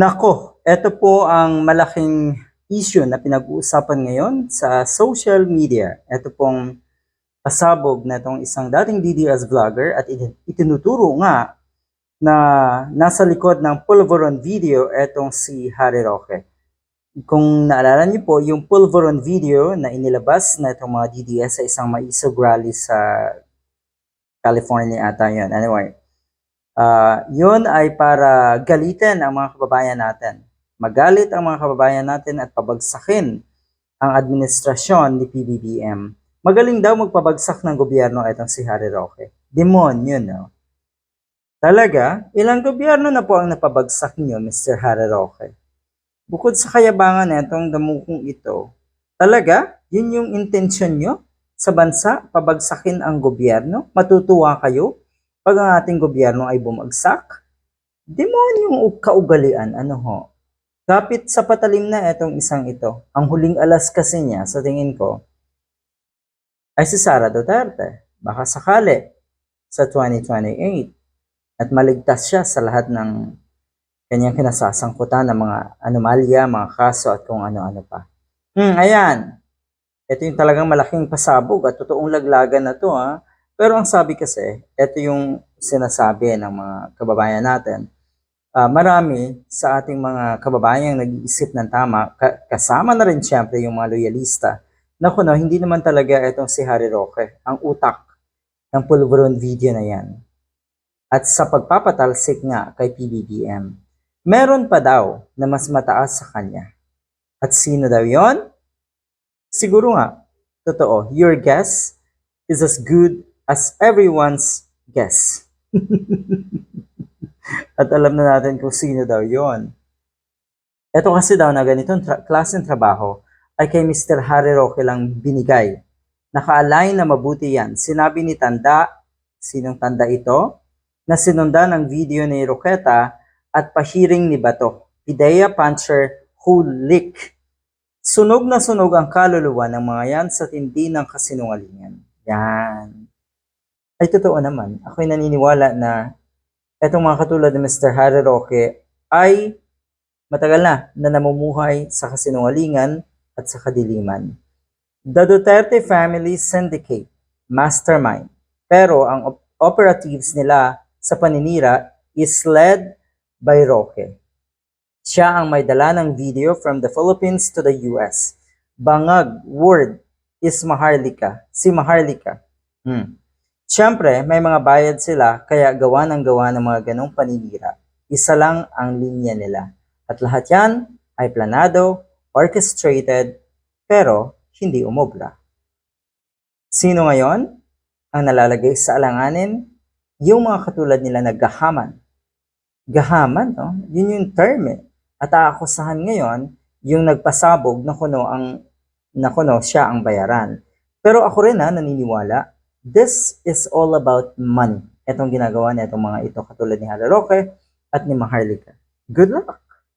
Nako, eto po ang malaking issue na pinag-uusapan ngayon sa social media. Eto pong pasabog na itong isang dating DDS vlogger at itinuturo nga na nasa likod ng Pulveron video etong si Harry Roque. Kung naalala niyo po, yung Pulveron video na inilabas na itong mga DDS sa isang maisog rally sa California ata yun. Anyway, yun ay para galitin ang mga kababayan natin. Magalit ang mga kababayan natin at pabagsakin ang administrasyon ni PBBM. Magaling daw magpabagsak ng gobyerno itong si Harry Roque. Demonyo, no? Talaga, ilang gobyerno na po ang napabagsak niyo, Mr. Harry Roque? Bukod sa kayabangan nitong damukong ito, talaga, yun yung intensyon nyo sa bansa, pabagsakin ang gobyerno? Matutuwa kayo pag ang ating gobyerno ay bumagsak? Demonyong kaugalian, ano ho? Kapit sa patalim na itong isang ito. Ang huling alas kasi niya, sa tingin ko, ay si Sara Duterte. Baka sakali sa 2028 at maligtas siya sa lahat ng kanyang kinasasangkutan ng mga anomalya, mga kaso at kung ano-ano pa. Ayan. Ito yung talagang malaking pasabog at totoong laglagan na to ha. Pero ang sabi kasi, ito yung sinasabi ng mga kababayan natin. Marami sa ating mga kababayang nag-iisip ng tama, kasama na rin siyempre yung mga loyalista, na kuno, hindi naman talaga itong si Harry Roque, ang utak ng Pulveron video na yan. At sa pagpapatalsik nga kay PBBM, meron pa daw na mas mataas sa kanya. At sino daw yon? Siguro nga, totoo, your guess is as good as everyone's guess. At alam na natin kung sino daw yon. Ito kasi daw na ganitong klaseng trabaho ay kay Mr. Harry Roque lang binigay. Naka-align na mabuti yan. Sinabi ni Tanda, sinong Tanda ito? Na sinundan ang video ni Roqueta at pahiring ni Bato. Ideya Puncher Hulik. Sunog na sunog ang kaluluwa ng mga yan sa tindi ng kasinungalingan. Yan. Ay totoo naman. Ako'y naniniwala na etong mga katulad ni Mr. Harry Roque ay matagal na namumuhay sa kasinungalingan at sa kadiliman. The Duterte Family Syndicate, mastermind. Pero ang operatives nila sa paninira is led by Roque. Siya ang may dala ng video from the Philippines to the US. Bangag word is Maharlika. Si Maharlika. Siyempre, may mga bayad sila, kaya gawa ng mga ganong paninira. Isa lang ang linya nila. At lahat yan ay planado, orchestrated, pero hindi umobra. Sino ngayon ang nalalagay sa alanganin? Yung mga katulad nila na gahaman. Gahaman, no? Yun yung term eh. At aakusahan ngayon, yung nagpasabog na kuno siya ang bayaran. Pero ako rin naniniwala, this is all about money. Itong ginagawa na itong mga ito katulad ni Harry Roque at ni Maharlika. Good luck!